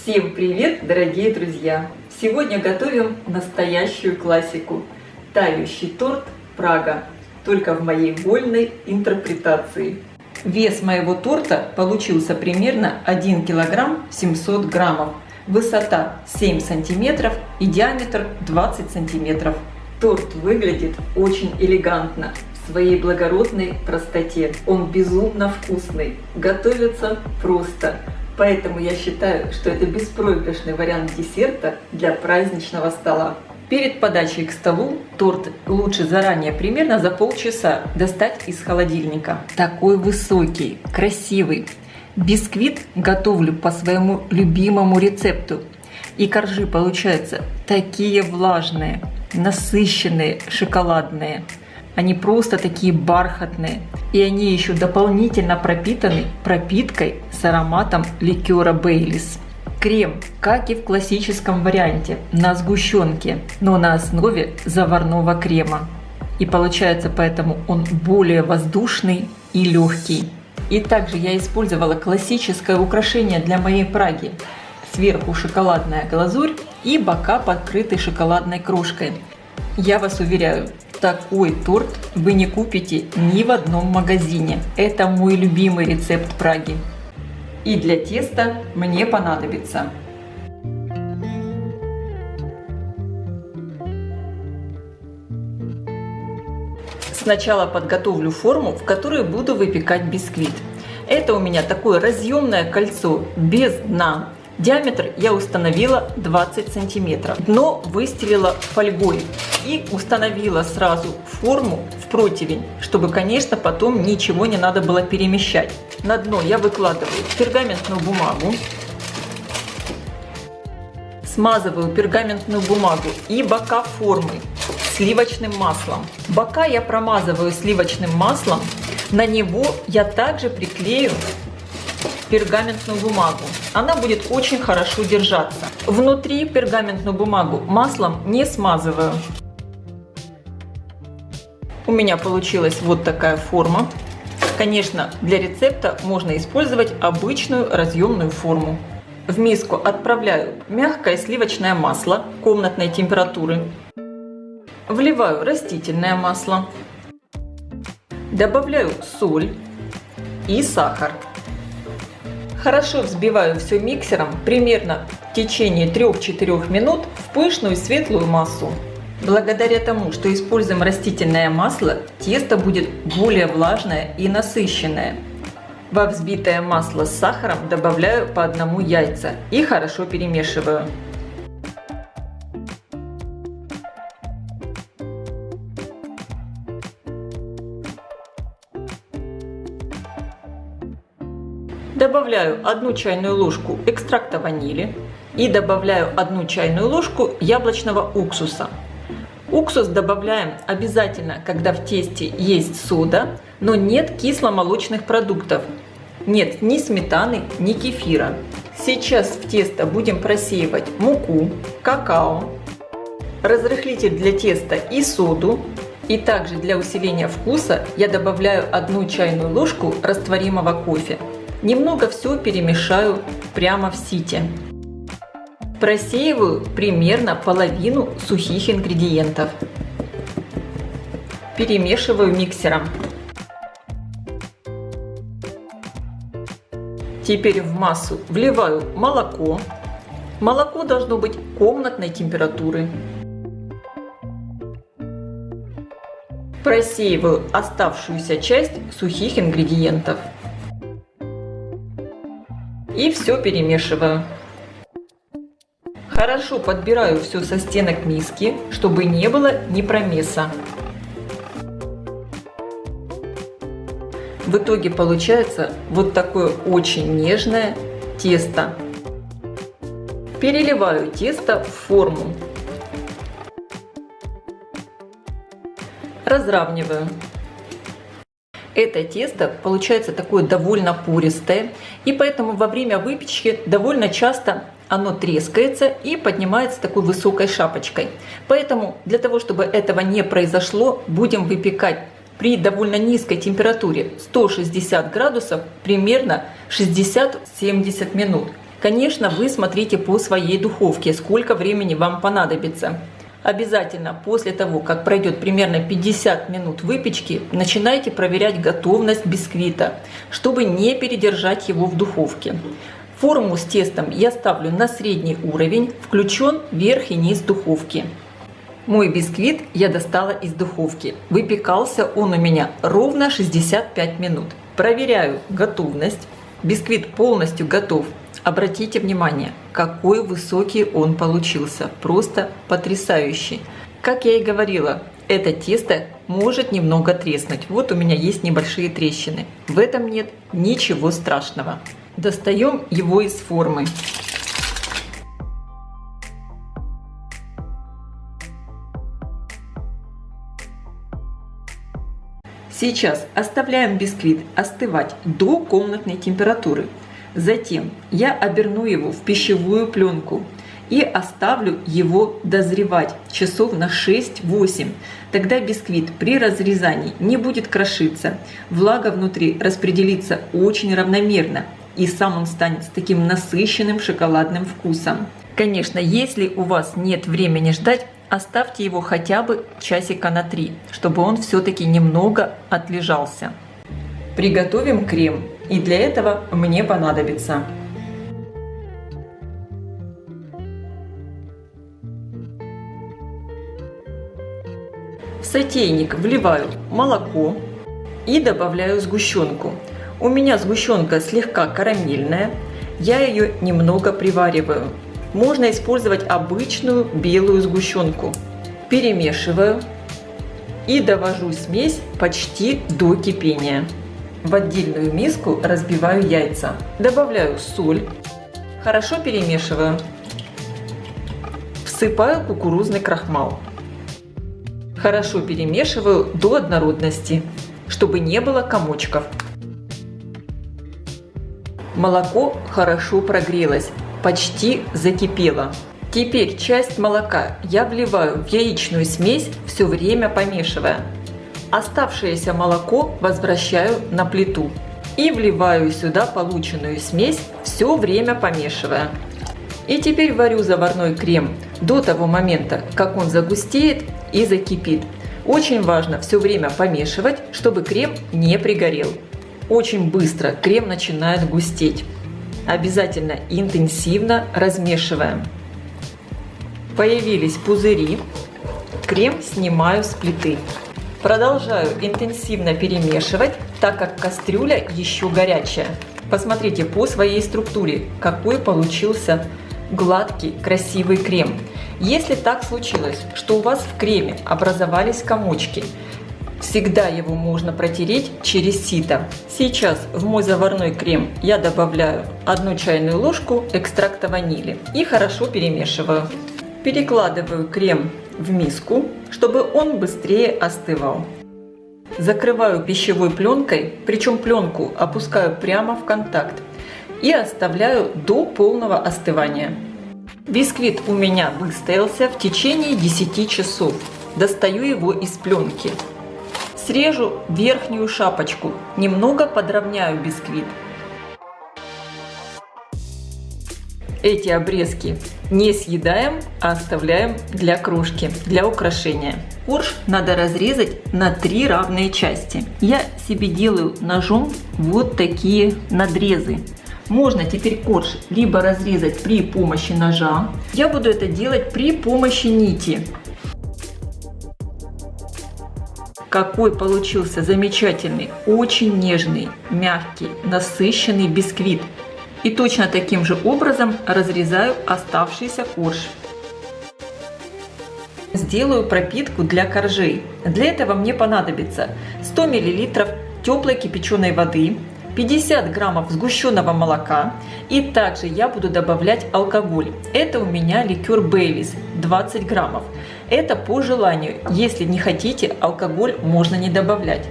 Всем привет, дорогие друзья! Сегодня готовим настоящую классику – тающий торт Прага, только в моей вольной интерпретации. Вес моего торта получился примерно 1 килограмм 700 граммов, высота 7 сантиметров и диаметр 20 сантиметров. Торт выглядит очень элегантно, в своей благородной простоте. Он безумно вкусный, готовится просто. Поэтому я считаю, что это беспроигрышный вариант десерта для праздничного стола. Перед подачей к столу торт лучше заранее, примерно за полчаса, достать из холодильника. Такой высокий, красивый. Бисквит готовлю по своему любимому рецепту. И коржи получаются такие влажные, насыщенные, шоколадные. Они просто такие бархатные. И они еще дополнительно пропитаны пропиткой с ароматом ликера Бейлис. Крем, как и в классическом варианте, на сгущенке, но на основе заварного крема. И получается поэтому он более воздушный и легкий. И также я использовала классическое украшение для моей Праги. Сверху шоколадная глазурь и бока покрыты шоколадной крошкой. Я вас уверяю, такой торт вы не купите ни в одном магазине. Это мой любимый рецепт Праги. И для теста мне понадобится сначала подготовлю форму, в которой буду выпекать бисквит. Это у меня такое разъемное кольцо без дна. Диаметр я установила 20 сантиметров. Дно выстелила фольгой и установила сразу форму в противень, чтобы, конечно, потом ничего не надо было перемещать. На дно я выкладываю пергаментную бумагу, смазываю пергаментную бумагу и бока формы сливочным маслом. Бока я промазываю сливочным маслом, на него я также приклею пергаментную бумагу. Она будет очень хорошо держаться. Внутри пергаментную бумагу маслом не смазываю. У меня получилась вот такая форма. Конечно, для рецепта можно использовать обычную разъемную форму. В миску отправляю мягкое сливочное масло комнатной температуры. Вливаю растительное масло. Добавляю соль и сахар. Хорошо взбиваю все миксером примерно в течение 3-4 минут в пышную светлую массу. Благодаря тому, что используем растительное масло, тесто будет более влажное и насыщенное. Во взбитое масло с сахаром добавляю по 1 яйца и хорошо перемешиваю. Добавляю 1 чайную ложку экстракта ванили и добавляю 1 чайную ложку яблочного уксуса. Уксус добавляем обязательно, когда в тесте есть сода, но нет кисломолочных продуктов. Нет ни сметаны, ни кефира. Сейчас в тесто будем просеивать муку, какао, разрыхлитель для теста и соду. И также для усиления вкуса я добавляю 1 чайную ложку растворимого кофе. Немного все перемешаю прямо в сите. Просеиваю примерно половину сухих ингредиентов. Перемешиваю миксером. Теперь в массу вливаю молоко. Молоко должно быть комнатной температуры. Просеиваю оставшуюся часть сухих ингредиентов. И все перемешиваю. Хорошо подбираю все со стенок миски, чтобы не было ни промеса. В итоге получается вот такое очень нежное тесто. Переливаю тесто в форму. Разравниваю. Это тесто получается такое довольно пористое, и поэтому во время выпечки довольно часто оно трескается и поднимается такой высокой шапочкой. Поэтому для того, чтобы этого не произошло, будем выпекать при довольно низкой температуре 160 градусов примерно 60-70 минут. Конечно, вы смотрите по своей духовке, сколько времени вам понадобится. Обязательно после того, как пройдет примерно 50 минут выпечки, начинайте проверять готовность бисквита, чтобы не передержать его в духовке. Форму с тестом я ставлю на средний уровень, включен верх и низ духовки. Мой бисквит я достала из духовки. Выпекался он у меня ровно 65 минут. Проверяю готовность. Бисквит полностью готов. Обратите внимание, какой высокий он получился. Просто потрясающий. Как я и говорила, это тесто может немного треснуть. Вот у меня есть небольшие трещины. В этом нет ничего страшного. Достаем его из формы. Сейчас оставляем бисквит остывать до комнатной температуры. Затем я оберну его в пищевую пленку и оставлю его дозревать часов на 6-8. Тогда бисквит при разрезании не будет крошиться, влага внутри распределится очень равномерно, и сам он станет с таким насыщенным шоколадным вкусом. Конечно, если у вас нет времени ждать, оставьте его хотя бы часика на 3, чтобы он все-таки немного отлежался. Приготовим крем, и для этого мне понадобится в сотейник вливаю молоко и добавляю сгущенку. У меня сгущенка слегка карамельная, я ее немного привариваю. Можно использовать обычную белую сгущенку. Перемешиваю и довожу смесь почти до кипения. В отдельную миску разбиваю яйца, добавляю соль, хорошо перемешиваю, всыпаю кукурузный крахмал. Хорошо перемешиваю до однородности, чтобы не было комочков. Молоко хорошо прогрелось, почти закипело. Теперь часть молока я вливаю в яичную смесь, все время помешивая. Оставшееся молоко возвращаю на плиту и вливаю сюда полученную смесь, все время помешивая. И теперь варю заварной крем до того момента, как он загустеет и закипит. Очень важно все время помешивать, чтобы крем не пригорел. Очень быстро крем начинает густеть. Обязательно интенсивно размешиваем. Появились пузыри. Крем снимаю с плиты. Продолжаю интенсивно перемешивать, так как кастрюля еще горячая. Посмотрите по своей структуре, какой получился гладкий, красивый крем. Если так случилось, что у вас в креме образовались комочки, всегда его можно протереть через сито. Сейчас в мой заварной крем я добавляю 1 чайную ложку экстракта ванили и хорошо перемешиваю. Перекладываю крем в миску, чтобы он быстрее остывал. Закрываю пищевой пленкой, причем пленку опускаю прямо в контакт и оставляю до полного остывания. Бисквит у меня выстоялся в течение 10 часов. Достаю его из пленки. Срежу верхнюю шапочку, немного подровняю бисквит. Эти обрезки не съедаем, а оставляем для крошки, для украшения. Корж надо разрезать на 3 равные части. Я себе делаю ножом вот такие надрезы. Можно теперь корж либо разрезать при помощи ножа. Я буду это делать при помощи нити. Какой получился замечательный, очень нежный, мягкий, насыщенный бисквит. И точно таким же образом разрезаю оставшийся корж. Сделаю пропитку для коржей. Для этого мне понадобится 100 мл теплой кипяченой воды, 50 граммов сгущенного молока, и также я буду добавлять алкоголь. Это у меня ликер Бейлис 20 граммов. Это по желанию. Если не хотите, алкоголь можно не добавлять.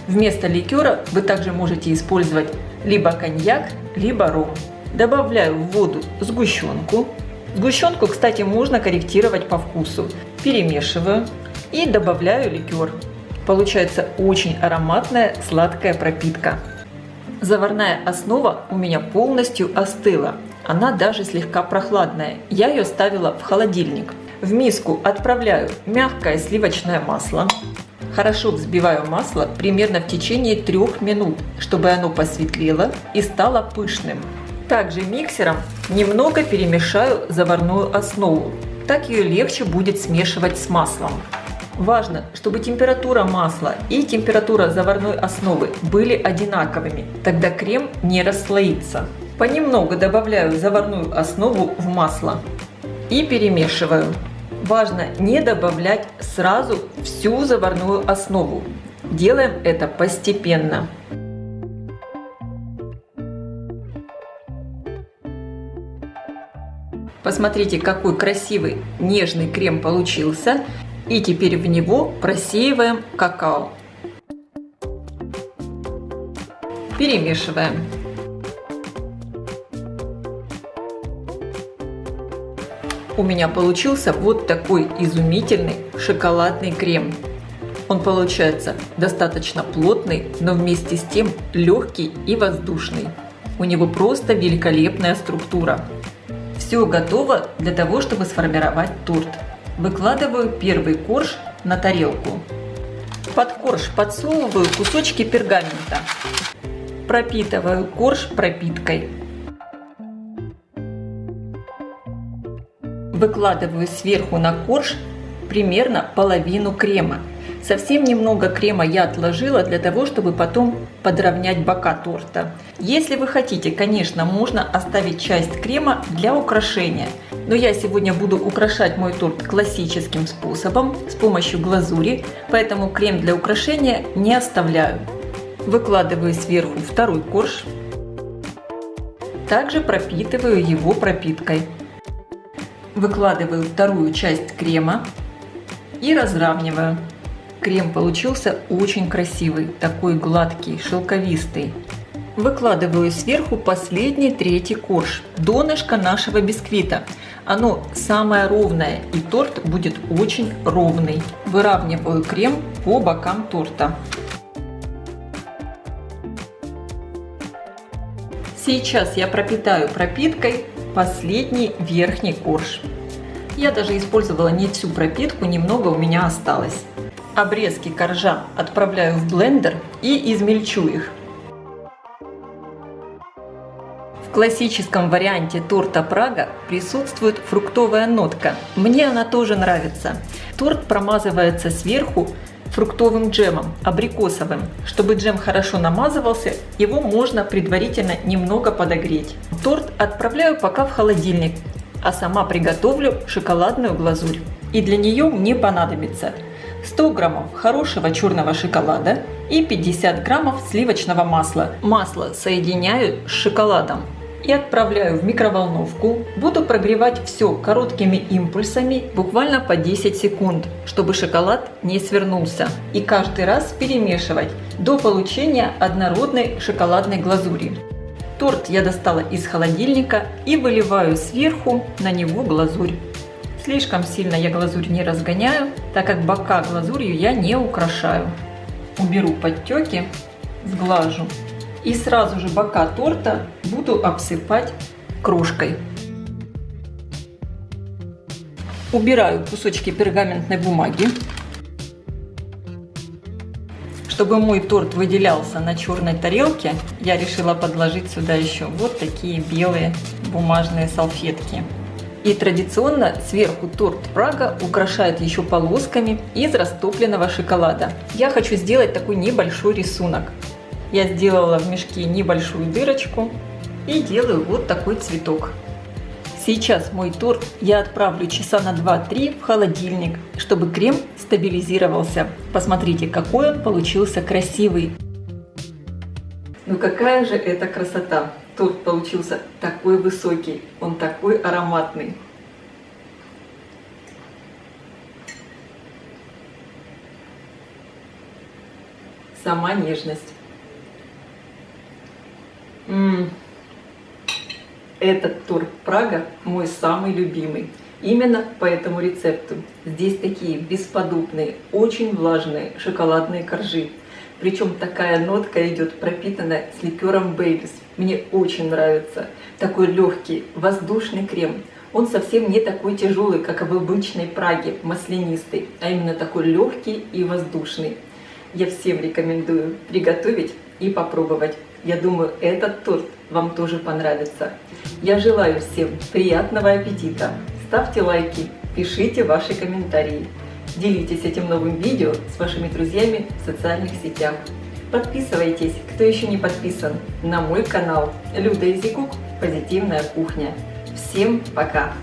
Вместо ликера вы также можете использовать либо коньяк, либо ром. Добавляю в воду сгущенку. Сгущенку, кстати, можно корректировать по вкусу. Перемешиваю и добавляю ликер. Получается очень ароматная сладкая пропитка. Заварная основа у меня полностью остыла. она даже слегка прохладная. Я ее ставила в холодильник. В миску отправляю мягкое сливочное масло. Хорошо взбиваю масло примерно в течение 3 минут, чтобы оно посветлело и стало пышным. Также миксером немного перемешаю заварную основу. Так ее легче будет смешивать с маслом. Важно, чтобы температура масла и температура заварной основы были одинаковыми, тогда крем не расслоится. Понемногу добавляю заварную основу в масло и перемешиваю. Важно не добавлять сразу всю заварную основу. Делаем это постепенно. Посмотрите, какой красивый нежный крем получился. И теперь в него просеиваем какао. Перемешиваем. У меня получился вот такой изумительный шоколадный крем. Он получается достаточно плотный, но вместе с тем легкий и воздушный. У него просто великолепная структура. Все готово для того, чтобы сформировать торт. Выкладываю первый корж на тарелку. Под корж подсовываю кусочки пергамента. Пропитываю корж пропиткой. Выкладываю сверху на корж примерно половину крема. Совсем немного крема я отложила для того, чтобы потом подровнять бока торта. Если вы хотите, конечно, можно оставить часть крема для украшения. Но я сегодня буду украшать мой торт классическим способом, с помощью глазури, поэтому крем для украшения не оставляю. Выкладываю сверху второй корж. Также пропитываю его пропиткой. Выкладываю вторую часть крема и разравниваю. Крем получился очень красивый, такой гладкий, шелковистый. Выкладываю сверху последний третий корж, донышко нашего бисквита. Оно самое ровное, и торт будет очень ровный. Выравниваю крем по бокам торта. Сейчас я пропитаю пропиткой последний верхний корж. Я даже использовала не всю пропитку, немного у меня осталось. Обрезки коржа отправляю в блендер и измельчу их. В классическом варианте торта Прага присутствует фруктовая нотка. Мне она тоже нравится. Торт промазывается сверху фруктовым джемом, абрикосовым. Чтобы джем хорошо намазывался, его можно предварительно немного подогреть. Торт отправляю пока в холодильник, а сама приготовлю шоколадную глазурь. И для нее мне понадобится 100 граммов хорошего черного шоколада и 50 граммов сливочного масла. Масло соединяю с шоколадом и отправляю в микроволновку. Буду прогревать все короткими импульсами, буквально по 10 секунд, чтобы шоколад не свернулся. И каждый раз перемешивать до получения однородной шоколадной глазури. Торт я достала из холодильника и выливаю сверху на него глазурь. Слишком сильно я глазурь не разгоняю, так как бока глазурью я не украшаю. Уберу подтеки, сглажу. И сразу же бока торта буду обсыпать крошкой. Убираю кусочки пергаментной бумаги. Чтобы мой торт выделялся на черной тарелке, я решила подложить сюда еще вот такие белые бумажные салфетки. И традиционно сверху торт Прага украшают еще полосками из растопленного шоколада. Я хочу сделать такой небольшой рисунок. Я сделала в мешке небольшую дырочку и делаю вот такой цветок. Сейчас мой торт я отправлю часа на 2-3 в холодильник, чтобы крем стабилизировался. Посмотрите, какой он получился красивый. Ну какая же это красота! Торт получился такой высокий, он такой ароматный. Сама нежность. Этот торт Прага мой самый любимый. Именно по этому рецепту. Здесь такие бесподобные, очень влажные шоколадные коржи. Причем такая нотка идет пропитанная с ликером Бейлис. Мне очень нравится. Такой легкий, воздушный крем. Он совсем не такой тяжелый, как в обычной Праге, маслянистый, а именно такой легкий и воздушный. Я всем рекомендую приготовить и попробовать. Я думаю, этот торт вам тоже понравится. Я желаю всем приятного аппетита. Ставьте лайки, пишите ваши комментарии. Делитесь этим новым видео с вашими друзьями в социальных сетях. Подписывайтесь, кто еще не подписан, на мой канал Люда Изикук «Позитивная кухня». Всем пока!